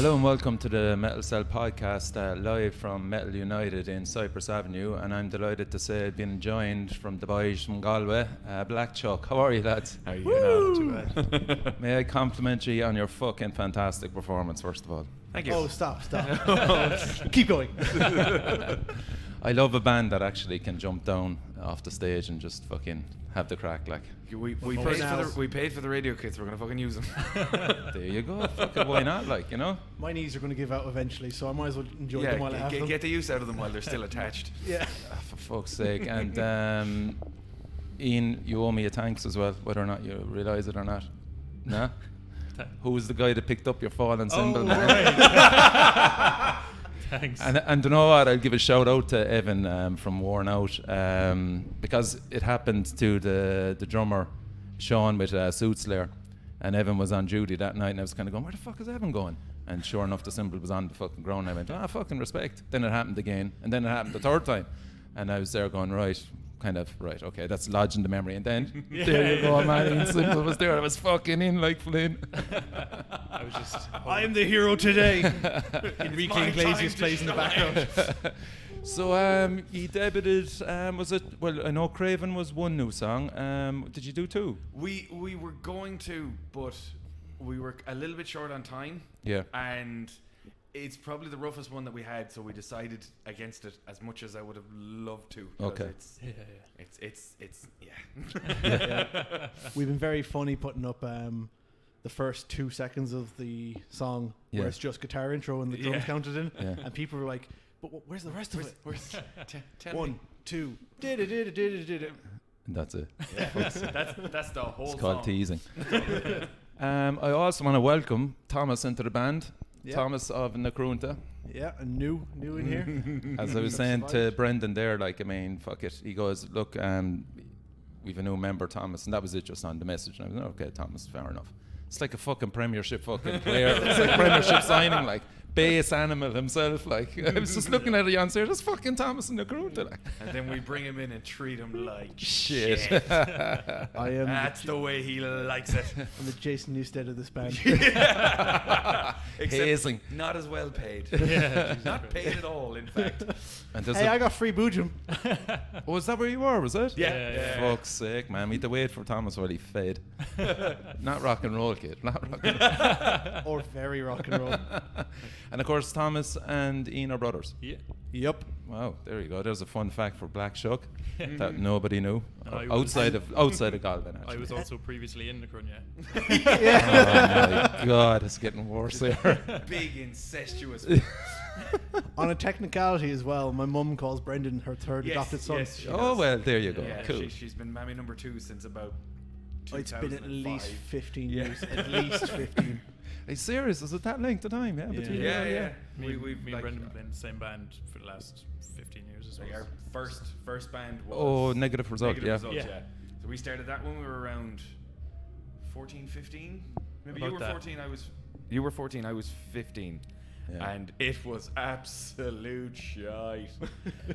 Hello and welcome to the Metal Cell podcast, live from Metal Utd in Cyprus Avenue, and I'm delighted to say I've been joined from the boys from Galway, Black Chuck. How are you, lads? How are you? Not too bad. May I compliment you on your fucking fantastic performance, first of all? Thank you. Oh, stop. Keep going. I love a band that actually can jump down off the stage and just fucking have the crack, like. We paid for the radio kits. We're gonna fucking use them. There you go. Fucking why not, like, you know? My knees are going to give out eventually, so I might as well enjoy them while I have them. Get the use out of them while they're still attached. Yeah. For fuck's sake. And Ian, you owe me a thanks as well, whether or not you realise it or not. Nah? Who was the guy that picked up your fallen cymbal? Right. Thanks. And you know what? I'll give a shout out to Evan from Worn Out, because it happened to the drummer Sean with Suit Slayer, and Evan was on duty that night, and I was kind of going, where the fuck is Evan going? And sure enough, the cymbal was on the fucking ground. I went, fucking respect. Then it happened again, and then it happened the third time, and I was there going, right, okay, that's lodged in the memory. And then there you go, man. Ian cymbal was there. I was fucking in like Flynn. I was just. I'm the hero today. Enrique Iglesias plays in the background. So he debuted. Was it? Well, I know Craven was one new song. Did you do two? We were going to, but we were a little bit short on time. Yeah. And it's probably the roughest one that we had, so we decided against it as much as I would have loved to. Okay. It's We've been very funny putting up the first 2 seconds of the song where it's just guitar intro and the drums counted in, and people were like, but where's the rest of it? Tell 1, me. 2, And that's it. Yeah. that's the whole It's called song. teasing. I also want to welcome Thomas into the band. Yeah. Thomas of Nakrunta. Yeah, and new in here. As I was saying to Brendan there, like, I mean, fuck it. He goes, look, we've a new member, Thomas, and that was it, just on the message. And I was like, okay, Thomas, fair enough. It's like a fucking Premiership fucking player. It's like Premiership signing, like base animal himself. Like, I was just looking at it on there. That's fucking Thomas in the crew today. And then we bring him in and treat him like shit. I am. That's the way he likes it. I'm the Jason Newsted of this band. Hazing. Not as well paid. Yeah, Not paid at all, in fact. And Hey, I got free boojum. oh, is that where you were? Was it? Yeah. Fuck's sake, man. We had to wait for Thomas while he fed. Not rock and roll, kid. Not rock and roll. Or very rock and roll. And of course, Thomas and Ian are brothers. Yeah. Yep. Wow, there you go. There's a fun fact for Black Shuck that nobody knew And outside of Galway. I was also previously in Nakrunta. Oh my God, it's getting worse here. Big incestuous. On a technicality as well, my mum calls Brendan her third adopted son. Yes, she Oh does. well, there you go. Yeah, Cool. she's been mammy number 2 since about Oh, it's been at least 2005. 15 Yeah. years. At least 15. Are you serious? Is it that length of time? Yeah, between you? Yeah. Me We and like, Brendan have been in the same band for the last 15 years as well. like our first band was Oh, negative result. Negative Yeah. Results, Yeah. So we started that when we were around 14, 15. Maybe About you were that. 14. You were 14. I was 15. Yeah. And it was absolute shite.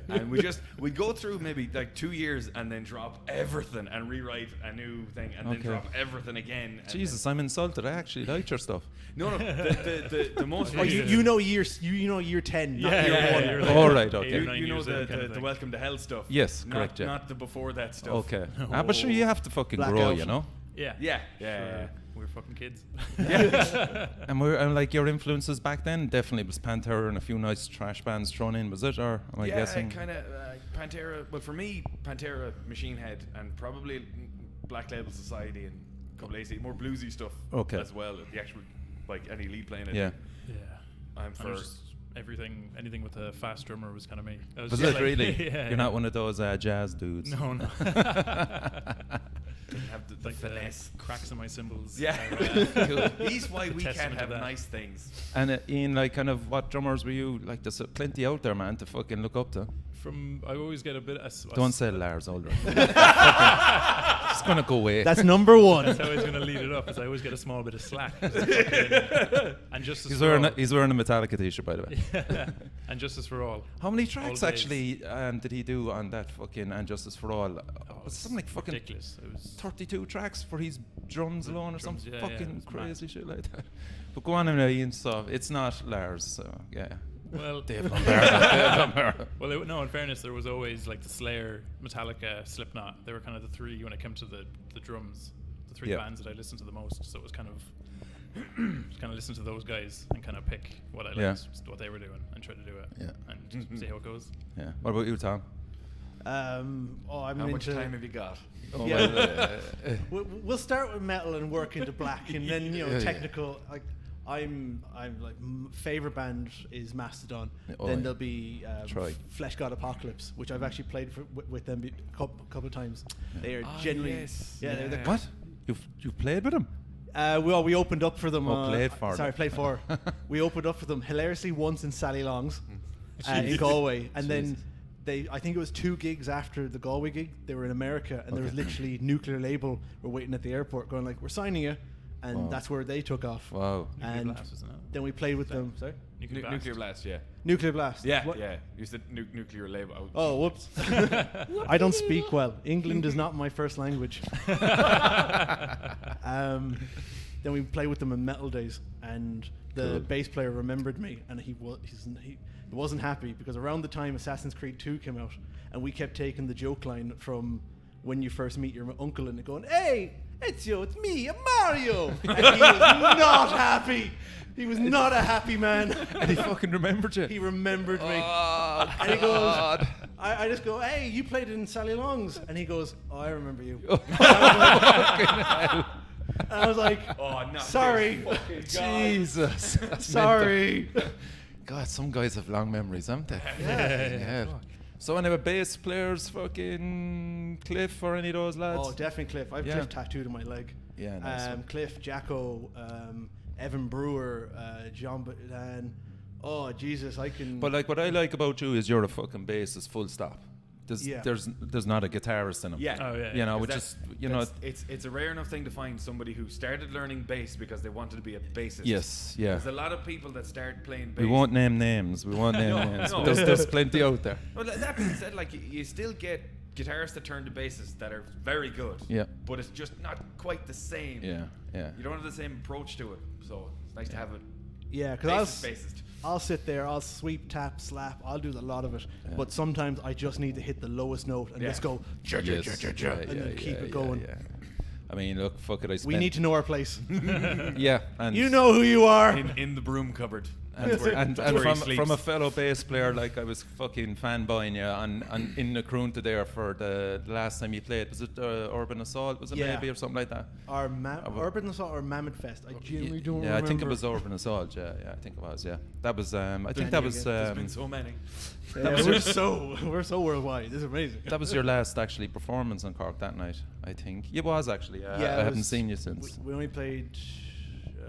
And we'd go through maybe like 2 years and then drop everything and rewrite a new thing and then Okay. drop everything again. And Jesus, I'm insulted. I actually liked your stuff. No. The most. Oh, you know year 10, not year 1. you're All right, okay. 8 or 9 You know years in kind of the thing. Welcome to Hell stuff. Yes, not, correct, yeah. Not the before that stuff. Okay. But sure, you have to fucking Black grow, Elf. you know. Yeah. Yeah. We're fucking kids. And like your influences back then definitely was Pantera and a few nice trash bands thrown in, was it? Or am I guessing? kind of Pantera. Well, for me, Pantera, Machine Head, and probably Black Label Society and a couple AC, more bluesy stuff Okay. as well. The actual, like any lead playing it. Yeah. Yeah. I'm And for. just anything with a fast drummer was kind of me. I Was just it like- really? Yeah. You're not one of those jazz dudes. No. Didn't have the Like finesse. cracks in my cymbals. Yeah. Cool. He's why we can't Testament to have that. nice things. And Ian, like, kind of, what drummers were you like? There's plenty out there, man, to fucking look up to. I always get a bit. Don't say Lars Ulrich. It's gonna go away. That's number one. That's how I was going to lead it up. Is I always get a small bit of slack. And Justice He's for wearing All. He's wearing a Metallica t-shirt, by the way. Yeah. And Justice for All. How many tracks All actually did he do on that fucking And Justice for All? Was it something like fucking ridiculous. It was 32 tracks for his drums alone or drums, something yeah, fucking it was crazy mad. shit like that. But go on anyway, Ian, so it's not Lars, so yeah. Well, Dave Lombardo. well, no. In fairness, there was always like the Slayer, Metallica, Slipknot. They were kind of the three when it came to the drums. The three Yeah. bands that I listened to the most. So it was kind of just kind of listen to those guys and kind of pick what I liked, Yeah. just what they were doing, and try to do it. Yeah. And see how it goes. Yeah. What about you, Tom? I'm How much into. time have you got? Oh, Yeah. well, We'll start with metal and work into black, and then Yeah, yeah. technical. Like I'm like favorite band is Mastodon. Oh, then yeah. there'll be Troy. Flesh God Apocalypse, which I've actually played with them a couple of times. They are genuinely they're the what? You've played with him? we opened up for them. Played for sorry, them. played for. We opened up for them hilariously once in Sally Long's in Galway, and then I think it was 2 gigs after the Galway gig. They were in America, and there was literally Nuclear Label were waiting at the airport, going like, "We're signing you," and Wow. that's where they took off. Wow. Nuclear And Blast, isn't it? then we played with them. Sorry, Nuclear Blast, yeah. Nuclear Blast. Yeah, What? yeah. You said nuclear label. Oh, whoops. I don't speak well. England is not my first language. Then we played with them in Metal Days, and the Cool. bass player remembered me, and he wasn't happy because around the time Assassin's Creed 2 came out, and we kept taking the joke line from when you first meet your uncle and going, "Hey, it's me, Mario," and he was not happy. He was not a happy man. And he fucking remembered you. He remembered me. Oh, And he goes, God. I just go, "Hey, you played in Sally Long's," and he goes, "Oh, I remember you." And I was like, Oh, no. "Sorry, Jesus. That's sorry." God, some guys have long memories, haven't they? Yeah. So anyway, bass players, fucking Cliff or any of those lads? Oh, definitely Cliff. I've Yeah. Cliff tattooed on my leg. Yeah, nice one. Cliff, Jacko, Evan Brewer, John Badan. Oh, Jesus, I can. But like, what I like about you is you're a fucking bassist, full stop. Yeah. There's not a guitarist in him. Yeah. Oh, yeah. You know, which That's- is, you know, it's a rare enough thing to find somebody who started learning bass because they wanted to be a bassist. yes, yeah. There's a lot of people that start playing bass. We won't name names. We won't name No, names. no. But there's plenty out there. Well, that being said, like you still get guitarists that turn to bassists that are very good. Yeah. But it's just not quite the same. Yeah, yeah. You don't have the same approach to it, so it's nice to have a yeah, because bassist. I'll sit there, I'll sweep, tap, slap, I'll do a lot of it. Yeah. But sometimes I just need to hit the lowest note and Yeah. just go, Yes, and then keep it going. Yeah. I mean, look, fuck it. I spent, We need to know our place. Yeah, and You know who you are. in the broom cupboard. And, That's where- and, that's and where he from sleeps. a fellow bass player, like I was fucking fanboying you on in the Crunta there for the last time you played. Was it Urban Assault? Was it Yeah. maybe or something like that? Our Urban Assault or Mammoth Fest. I genuinely don't Yeah, remember. I think it was Urban Assault. Yeah, I think it was. Yeah, that was. I think that was. There's been so many. Yeah, we're so worldwide. This is amazing. That was your last actually performance on Cork that night. I think it was actually. Yeah, I it haven't was- seen you since. We only played,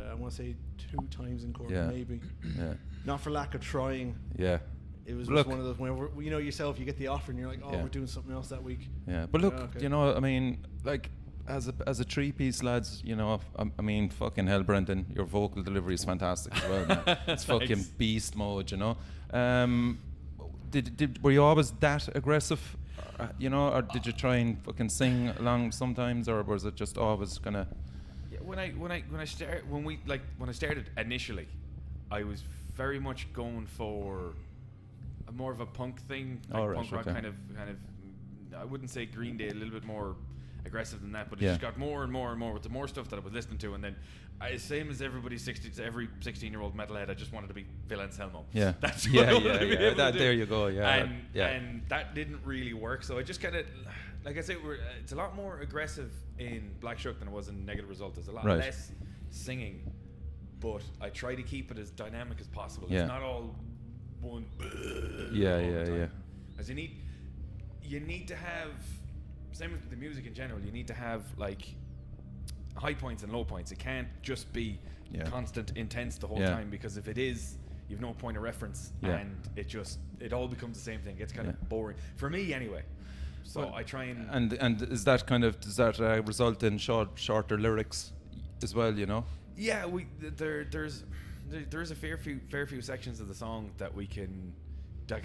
I want to say 2 times in Cork, Yeah. maybe. Yeah, Not for lack of trying. yeah, It was Look. just one of those whenever you know yourself, you get the offer and you're like, oh, Yeah. we're doing something else that week. yeah. But look, Yeah, okay. you know, I mean, like as a 3-piece, lads, you know, I mean, fucking hell, Brendan, your vocal delivery is fantastic as well, man. It's fucking Thanks. beast mode, you know. Were you always that aggressive, you know, or did you try and fucking sing along sometimes, or was it just always gonna? Yeah, when I started initially, I was very much going for a more of a punk thing, like Alright, punk rock okay. kind of. I wouldn't say Green Day, a little bit more aggressive than that, but it Yeah. just got more and more and more with the more stuff that I was listening to, and then same as every 16-year-old metalhead, I just wanted to be Phil Anselmo. Yeah, That's yeah, what I wanted yeah, to be yeah. able to That, do. there you go. Yeah, and yeah. and that didn't really work. So I just kind of, like I said, it's a lot more aggressive in Black Shuck than it was in Negative Result. There's a lot Right. less singing, but I try to keep it as dynamic as possible. Yeah. It's not all one. Yeah, all the yeah, time. yeah. As you need to have, same with the music in general. You need to have like high points and low points. It can't just be Yeah. constant, intense the whole Yeah. time, because if it is, you've no point of reference, Yeah. and it all becomes the same thing. It's kind of boring for me anyway. So Well, I try and is that does that result in shorter lyrics as well? You know. yeah, there's a fair few sections of the song that I can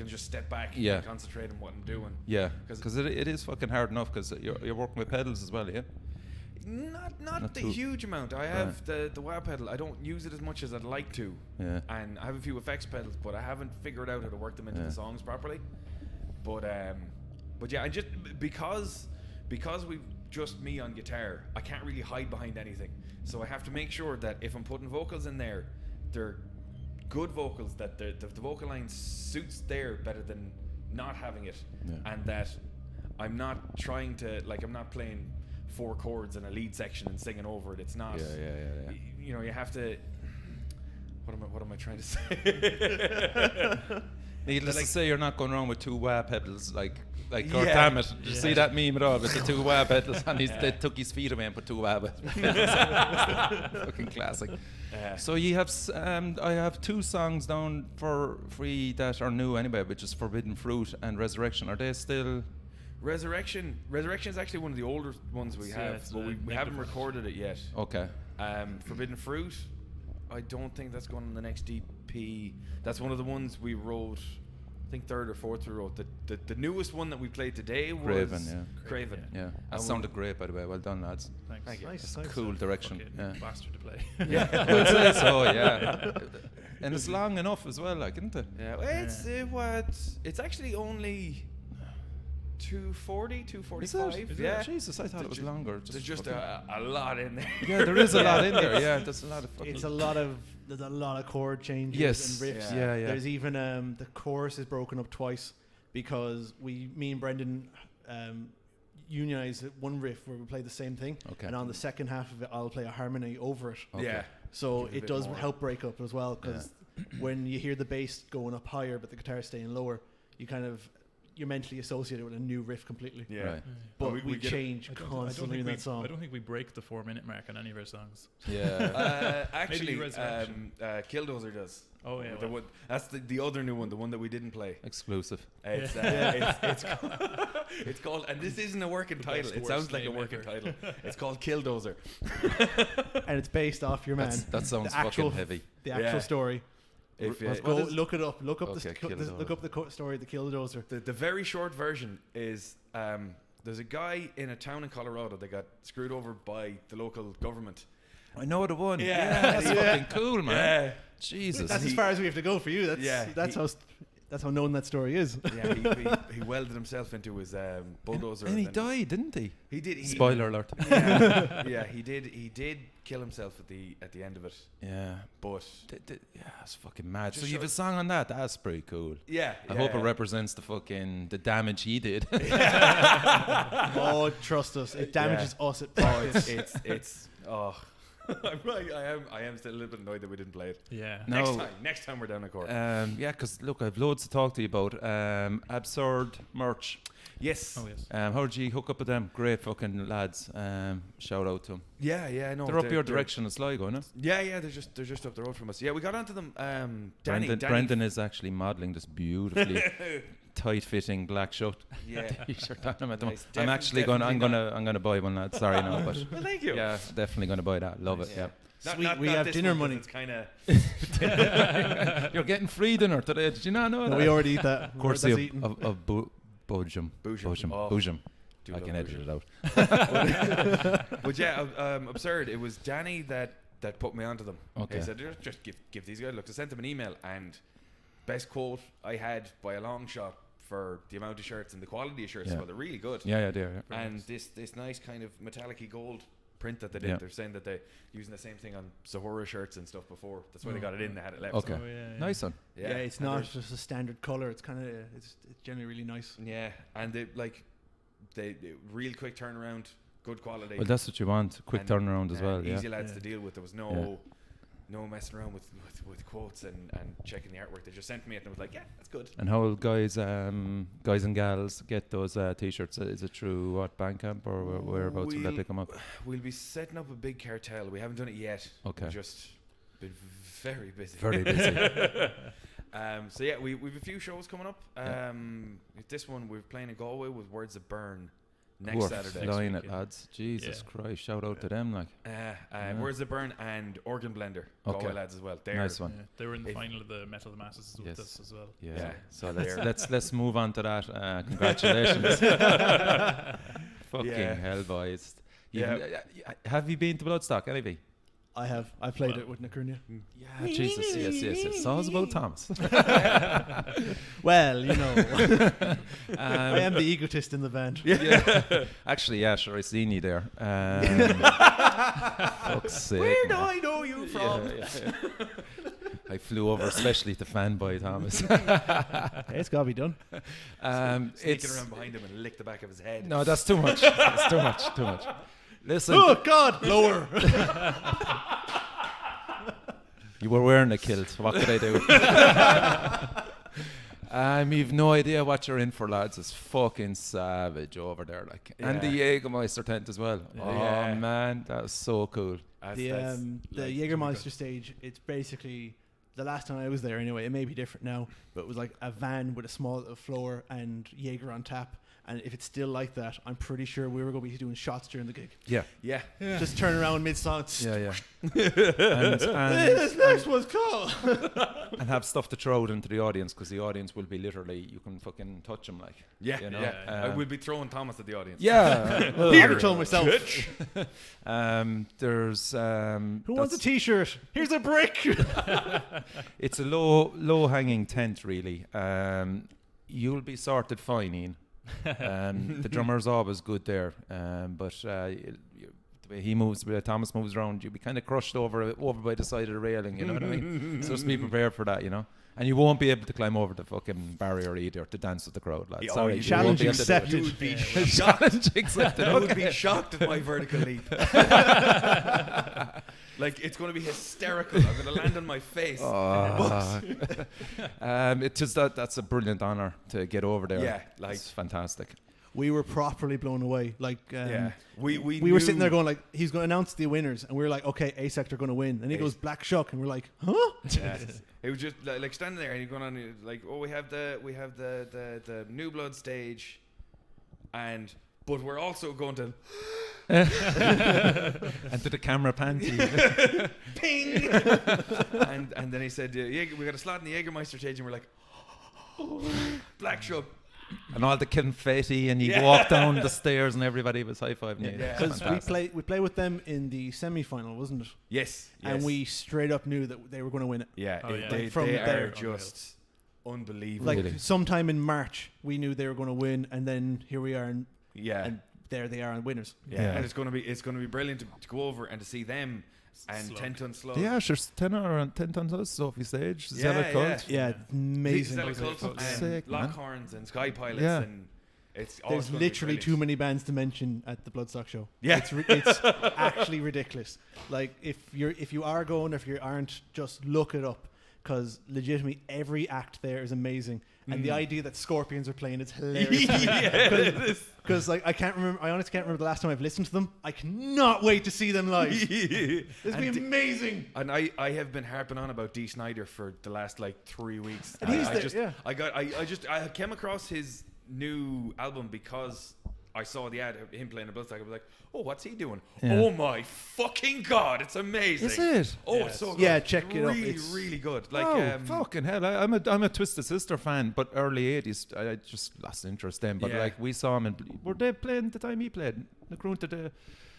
just step back Yeah. and concentrate on what I'm doing. Yeah, 'Cause- because it is fucking hard enough because you're working with pedals as well, yeah. Not the too- huge amount. I have the wah pedal. I don't use it as much as I'd like to. Yeah. And I have a few effects pedals, but I haven't figured out how to work them into Yeah. the songs properly. But yeah, I just because we've just me on guitar, I can't really hide behind anything. So I have to make sure that if I'm putting vocals in there, they're good vocals, that the vocal line suits there better than not having it, Yeah. and that I'm not trying to I'm not playing 4 chords in a lead section and singing over it. It's not. Yeah. You know, you have to. What am I trying to say? Needless to say, you're not going around with 2 wah pedals like Yeah. God damn it. Did you Yeah. see that meme at all with the 2 wah pedals and they took his feet away and put 2 wah pedals. Fucking classic. So you have I have 2 songs down for free that are new anyway, which is Forbidden Fruit and Resurrection. Are they still? Resurrection is actually one of the older ones we Yeah, have, it's but a we negative haven't one. recorded it yet. Okay. Forbidden Fruit, I don't think that's going on the next EP. That's one of the ones we wrote. I think 3rd or 4th we wrote. The newest one that we played today was Craven, yeah. Craven. Yeah. That And sounded great, by the way. Well done, lads. Thanks. Thank you. Nice. Cool direction. Fucking Yeah. bastard to play. I'd say so, yeah. And it's long enough as well, like, isn't it? Yeah, well, it's actually only 240, 245. Is it? Yeah. Jesus, I thought it was longer. There's just fucking- a lot in there. Yeah, there is a lot in there. Yeah, there's a lot of fucking. There's a lot of chord changes Yes. and riffs. Yeah. There's even the chorus is broken up twice because me and Brendan unionize one riff where we play the same thing, Okay. and on the second half of it, I'll play a harmony over it. Okay. Yeah. So Give it a it bit does more. help break up as well because when you hear the bass going up higher but the guitar staying lower, you're mentally associated with a new riff completely. Yeah. Right. But we we get- change constantly in that I song. don't think we break the 4-minute mark on any of our songs. Yeah. Actually, Resurrection. Killdozer does. Oh yeah. The one, that's the other new one, the one that we didn't play. Exclusive. It's called, and this isn't a working title. best, It sounds worst like a name working ever. title. It's called Killdozer. And it's based off your man. That sounds The actual- fucking heavy. The actual Yeah. story. If, Let's what go is- look it up. Look up Okay, Killdozer. look up the story of the Killdozer. the very short version is there's a guy in a town in Colorado that got screwed over by the local government. I know the one. Yeah. That's Yeah. fucking cool, man. Jesus. That's as far as we have to go for you. That's how known that story is. Yeah, he welded himself into his bulldozer. And he then- died, didn't he? He did. Spoiler alert. Yeah, he did kill himself at the end of it. Yeah. But Yeah, it's fucking mad. Just So you have show- a song on that? That's pretty cool. yeah, I hope it represents the damage he did. Oh, trust us, it damages us. it's I'm right. I am still a little bit annoyed that we didn't play it. Yeah. No. Next time we're down in Cork. Yeah, because look, I've loads to talk to you about. Absurd merch. Yes. Oh yes. How did you hook up with them? Great fucking lads. Shout out to them. Yeah. No, They're up your direction in Sligo, isn't it? Yeah. They're just up the road from us. Yeah, we got onto them. Danny. Brendan is actually modelling this beautifully tight-fitting black shirt. Yeah. T-shirt on him at the moment. Nice. I'm actually I'm gonna buy one, lad. Sorry, no, but Well, thank you. yeah, definitely gonna buy that. Love it. Yeah. Yeah. Sweet, we have this dinner one, 'cause money. It's kind of You're getting free dinner today. Did you not know No, that? we already eat that. Courtesy That's of, eaten. of Boojum. Boojum. Oh. Boojum. Do I love can edit Boojum. it out. But yeah, absurd. It was Danny that put me onto them. Okay. He said, just give these guys a look. I sent them an email, and best quote I had by a long shot for the amount of shirts and the quality of shirts. Yeah. Well, they're really good. Yeah, they are. Yeah. And this nice kind of metallic-y gold print that they did. Yeah. They're saying that they're using the same thing on Sahara shirts and stuff before. That's why they Oh. got it in. They had it left. Okay. Oh, yeah. Nice one. Yeah, it's and not there's- just a standard color. It's kind of it's generally really nice. Yeah, and they real quick turnaround, good quality. Well, that's what you want. Quick And, turnaround as well. Yeah. Easy lads Yeah. to deal with. There was no messing around with quotes and checking the artwork. They just sent me it and I was like, yeah, that's good. And how will guys and gals get those t-shirts? Is it through what, Bandcamp or whereabouts will that pick them up? We'll be setting up a big cartel. We haven't done it yet. Okay. We just Been very busy. Very busy. So yeah, we've a few shows coming up. This one we're playing in Galway with Words of Burn next Who are Saturday. flying Next it, week, lads. Jesus Yeah. Christ. Shout out to them. Like, Words of Burn and Organ Blender. Okay. Galway lads as well. They're nice one. Yeah, they were in the If- final of the Metal of the Masses with Yes. us as well. Yeah. Yeah. So They're- let's move on to that. Congratulations. Fucking Yeah. hell, boys. Yeah. Have you been to Bloodstock, any of you? I have. I played it with Nakurnia. Yeah, Jesus. Yes. So it's about Thomas. Well, you know, I am the egotist in the band. Yeah. Actually, yeah, sure. I seen you there. Fuck's sake. Where do man. I know you from? Yeah. I flew over especially to fanboy Thomas. Hey, it's got to be done. sneaking It's around behind him and lick the back of his head. no, that's too much. That's too much. Too much. Listen, Oh God, lower. you were wearing a kilt. What could I do? You've no idea what you're in for, lads. It's fucking savage over there, like, and the Jagermeister tent as well. Yeah. Oh man, that was so cool. The Jagermeister stage. It's basically the last time I was there. Anyway, it may be different now, but it was like a van with a small little floor and Jaeger on tap. And if it's still like that, I'm pretty sure we were going to be doing shots during the gig. Yeah. Yeah. Just turn around mid-song. Yeah. This next one's cool. And have stuff to throw out into the audience, because the audience will be literally, you can fucking touch them, like. Yeah. You know? I will be throwing Thomas at the audience. Yeah. I haven't told myself. There's Who wants a T-shirt? Here's a brick. it's a low hanging tent, really. You'll be sorted fine, Ian. The drummer's always good there, but the way he moves, the way Thomas moves around, you'll be kind of crushed over by the side of the railing, you know what I mean? So just be prepared for that, you know. And you won't be able to climb over the fucking barrier either to dance with the crowd, lads. Sorry, you won't challenge be able to do it. accepted. You would be Challenge accepted. I would be shocked at my vertical leap. Like, it's going to be hysterical. I'm going to land on my face. Oh. It's just that's a brilliant honor to get over there. Yeah, like- it's fantastic. We were properly blown away. Like, We we were sitting there going like, he's going to announce the winners, and we were like, okay, A-Sect are going to win, and he goes Black Shuck, and we're like, huh? Yeah. It was just like standing there and you're going on like, oh, we have the New Blood stage, but we're also going to And to the camera panty. ping, and then he said, we got a slot in the Jagermeister stage, and we're like, Black Shuck. And all the confetti, and you walk down the stairs, and everybody was high-fiving you. Yeah. Because we play with them in the semi-final, wasn't it? Yes. And we straight up knew that they were going to win it. Yeah, Oh, yeah. they, Like, from they there. are just unbelievable. Like Really? sometime in March, we knew they were going to win, and then here we are, and there they are, and winners. Yeah, and it's going to be brilliant to go over and to see them and Slug. 10-ton slug. Yeah, sure. 10 tons of Sophie stage. Yeah, Zealot yeah. Cult. Yeah, amazing. Zealot Cult Fuck's and sake, man. Lockhorns and Sky Pilots, Yeah. and it's all There's gonna be literally brilliant. too many bands to mention at the Bloodstock show. Yeah. It's actually ridiculous. Like if you are going, if you aren't, just look it up, because legitimately every act there is amazing, and the idea that Scorpions are playing is hilarious. Because like I honestly can't remember the last time I've listened to them. I cannot wait to see them live. It's be amazing. And I have been harping on about Dee Snider for the last like 3 weeks. And he's there, yeah. I came across his new album because I saw the ad of him playing a Bloodstock. I was like, oh, what's he doing? Yeah. Oh my fucking god, it's amazing. Is it? Oh, Yeah, it's so good. Yeah, check it out. Really, It's- really good. Like, Oh, fucking hell. I'm a Twisted Sister fan, but early 80s, I just lost interest then. But Yeah. like, we saw him, were they playing the time he played? The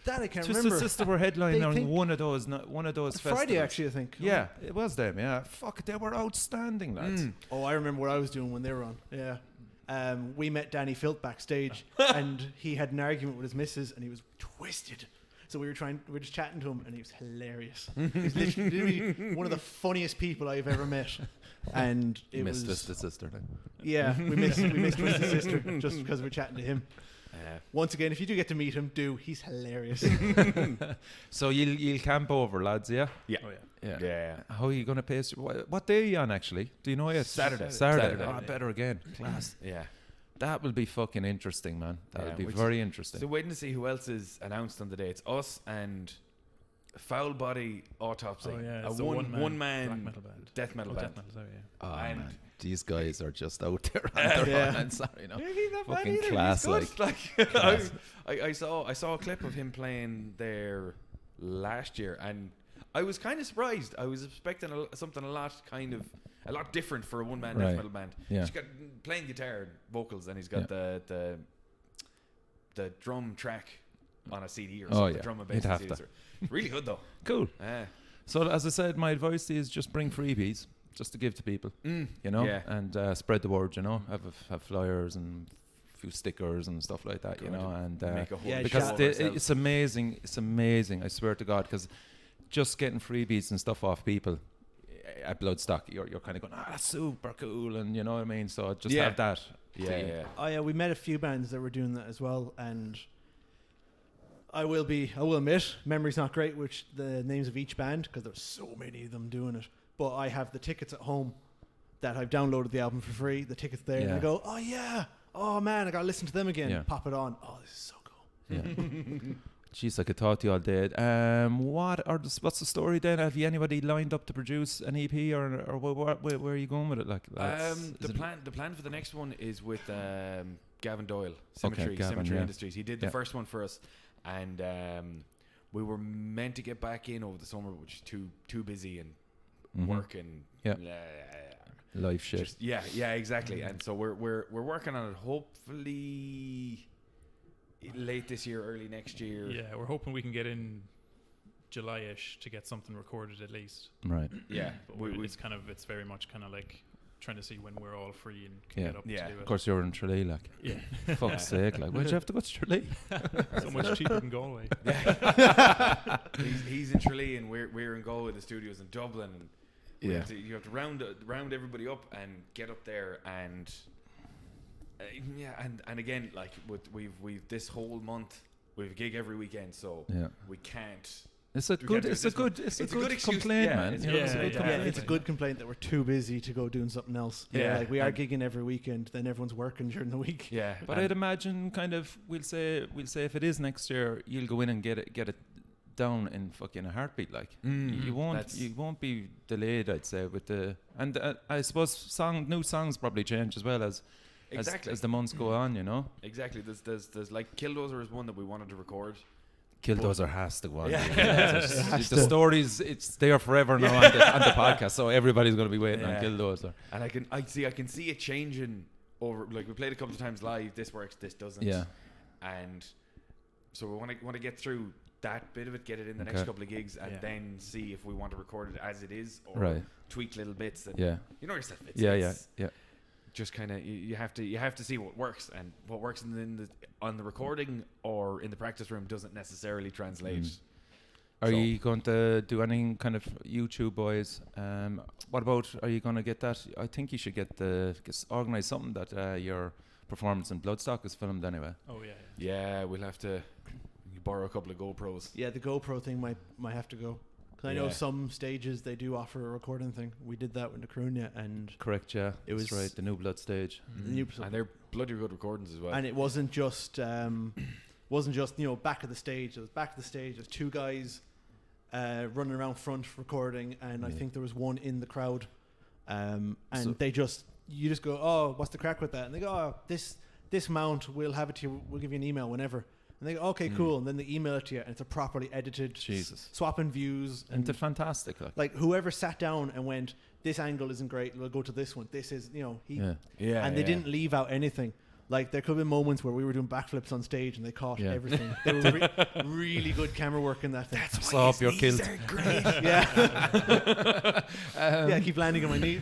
That I can't Twisted remember. Sister were headlining They on think- one of those festivals. Friday actually, I think. Yeah, it was them. Yeah, fuck, they were outstanding, lads. Oh, I remember what I was doing when they were on. Yeah. We met Danny Filt backstage, and he had an argument with his missus, and he was twisted. So we were just chatting to him, and he was hilarious. He's literally one of the funniest people I've ever met. And it Missed was Twisted Sister then. yeah, we missed Twisted Sister just because we're chatting to him. Once again, if you do get to meet him, he's hilarious. So you'll camp over, lads, yeah? yeah. Oh yeah. Yeah. Yeah. How are you going to pace? What day are you on, actually? Do you know yet? Saturday. Saturday. Saturday. Oh, better again. Class. Yeah. That will be fucking interesting, man. That will Yeah, be which- very interesting. So waiting to see who else is announced on the day. It's us and Foul Body Autopsy. Oh, yeah, A it's a one man black metal band. death metal band. Death metal, sorry, yeah. Oh, And- man. These guys are just out there on their Yeah. own. I'm sorry, you know. Yeah, he's not bad Fucking either. class, He's good. like. Class. I saw a clip of him playing there last year, and I was kind of surprised. I was expecting something a lot different for a one man Right. death metal band. Yeah. He's got playing guitar, and vocals, and he's got the drum track on a CD or Oh, something. yeah. Drum and He'd bass have CD. to. Really good though. Cool. Yeah. So, as I said, my advice to you is just bring freebies, just to give to people, you know, Yeah. and spread the word, you know, have flyers and a few stickers and stuff like that, you Good. know, and Make a whole Yeah, because shout show they- of ourselves. it's amazing, I swear to God, because just getting freebies and stuff off people at Bloodstock, you're kind of going, that's super cool, and you know what I mean, so just Yeah. have that. Yeah. Oh yeah, we met a few bands that were doing that as well, and I will admit, memory's not great with the names of each band because there's so many of them doing it. But I have the tickets at home that I've downloaded the album for free. The tickets there, and I Yeah. go, oh yeah, oh man, I gotta listen to them again. Yeah. Pop it on. Oh, this is so cool. Yeah. Jeez, I could talk to you all day. What's the story then? Have you anybody lined up to produce an EP, or where are you going with it? Like, The plan for the next one is with Gavin Doyle, Symmetry Gavin, yeah. Industries. He did the Yeah. first one for us, and we were meant to get back in over the summer, which is too busy and work and Yeah. life shit. just, yeah, exactly. And so we're working on it. Hopefully late this year, early next year. Yeah, we're hoping we can get in July-ish to get something recorded at least. Right. Yeah. But We- it's very much kind of like trying to see when we're all free and can Yeah. get up Yeah. to do it. Of course, you're in Tralee, like. Yeah. Fuck's sake, like, why'd you have to go to Tralee? So much cheaper than Galway. He's in Tralee and we're in Galway. The studio's in Dublin, and Yeah. you have to round everybody up and get up there, and and again, like we've this whole month we've a gig every weekend, so Yeah. we can't. It's a We can't good. do It's this a good. one. It's a It's a good good excuse, complaint, yeah, man. it's You a know, good- it's a good yeah, Yeah, complaint. it's a good complaint that we're too busy to go doing something else. Yeah. Like we are And- gigging every weekend, then everyone's working during the week. Yeah, But I'd imagine, kind of, we'll say if it is next year, you'll go in and get it down in fucking a heartbeat. Like you won't be delayed. I'd say with the and I suppose new songs probably change as well as exactly as the months go on. You know, exactly. There's like Killdozer is one that we wanted to record. Killdozer has to go on. Yeah. The stories, it's there forever now on the podcast, so everybody's going to be waiting on Yeah. Killdozer. And I can see it changing over. Like we played a couple of times live. This works. This doesn't. Yeah. And so we want to get through that bit of it, get it in the Okay. next couple of gigs, and Yeah. then see if we want to record it as it is or Right. tweak little bits. And Yeah. you know yourself. It's just kind of you have to see what works, and what works on the recording or in the practice room doesn't necessarily translate. Are So- you going to do any kind of YouTube, boys? What about, are you going to get that? I think you should organise something that your performance in Bloodstock is filmed anyway. Oh yeah. Yeah, we'll have to borrow a couple of GoPros. Yeah, the GoPro thing might have to go. Because I know Yeah. some stages they do offer a recording thing. We did that with the Crunia, and Correct, yeah. It That's was- right, the new Blood stage. the new And they're bloody good recordings as well. and it wasn't just back of the stage. It was back of the stage. There's two guys running around front recording, and I Yeah. think there was one in the crowd. And So- you just go, oh, what's the crack with that? And they go, oh, this mount, we'll have it to you. We'll give you an email whenever. And they go, okay, cool. And then they email it to you, and it's a properly edited, Jesus. swapping views. And they're fantastic. Like whoever sat down and went, this angle isn't great, we'll go to this one. This is, yeah. yeah, and they didn't leave out anything. Like there could have been moments where we were doing backflips on stage and they caught Yeah. everything. They were really good camera work in that thing. Saw up your kilt. Yeah, yeah. Keep landing on my knee.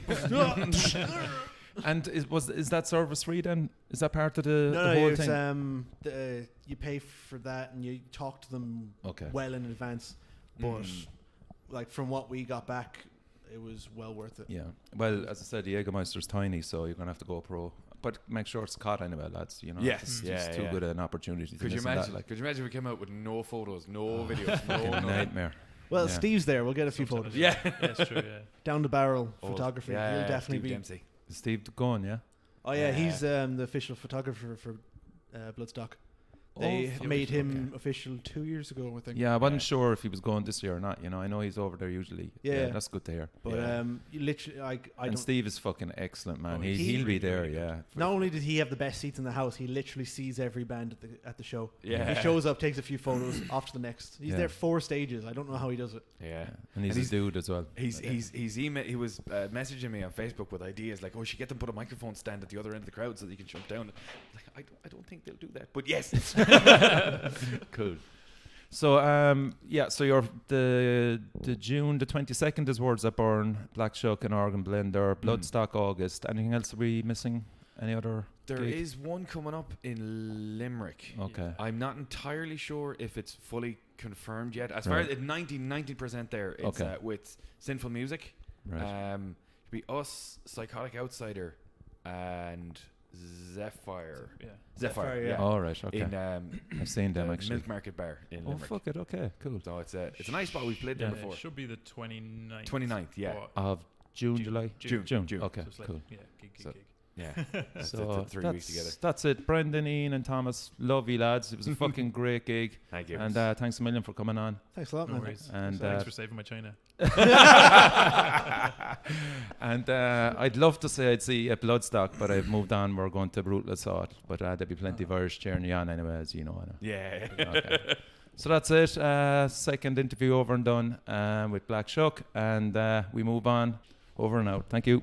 And is that service free then? Is that part of the No, whole it's thing? you pay for that and you talk to them Okay. well in advance. But like from what we got back, it was well worth it. Yeah. Well, as I said, the Jagermeister's tiny, so you're going to have to go pro. But make sure it's caught anyway, lads. You know, Yes. it's Yeah, too yeah. good an opportunity. Could to you miss on imagine? that, Could you imagine if we came out with no photos, no videos, fucking no nightmare. Well, Yeah. Steve's there. We'll get a few Sometimes, photos. Yeah. That's true. Yeah. Down the barrel Old. photography. Yeah, He'll definitely Steve be. Dempsey. Steve going, yeah. Oh yeah, Yeah. he's the official photographer for Bloodstock. They Oh, made okay. him official 2 years ago, I think. Yeah, I wasn't sure if he was going this year or not. You know, I know he's over there usually. Yeah. That's good to hear. But you literally, I And don't. Steve is fucking excellent, man. Oh, He'll he's be really, there, really yeah. Not only did he have the best seats in the house, he literally sees every band at the show. Yeah. He shows up, takes a few photos, off to the next. He's Yeah. there 4 stages. I don't know how he does it. Yeah. And he's a dude as well. He was messaging me on Facebook with ideas like, oh, we should get them to put a microphone stand at the other end of the crowd so that you can jump down. Like, I don't think they'll do that, but yes. Cool. So so you're the June the 22nd is Words That Burn, Black Shuck and Organ Blender, Bloodstock August. Anything else are we missing? Any other? There gig? is one coming up in Limerick. Okay. I'm not entirely sure if it's fully confirmed yet. As far Right. as 90% there, it's Okay. With Sinful Music. Right. It'll be us, Psychotic Outsider, and Zephyr. Yeah. Zephyr, yeah. All right. Okay. In I've seen them the actually. Milk Market Bar in Oh Limerick. fuck it. Okay. Cool. So it's a nice spot. We've played Yeah, there before. it should be the 29th. 29th, yeah. Or- Of June, June. July, June. Okay. so it's like, Cool. Yeah, gig. So- Yeah. That's So 3 weeks together. that's it. Brendan, Ian, and Thomas, love you lads. It was a fucking great gig. Thank you. And thanks a million for coming on. Thanks a lot, No man. worries. And Thanks for saving my China. and I'd love to say I'd see you at Bloodstock, but I've moved on. We're going to Brutal Assault, but there'll be plenty of Irish cheering you on anyway, as you know. I know. Yeah. Okay. So that's it. Second interview over and done with Black Shuck, and we move on. Over and out. Thank you.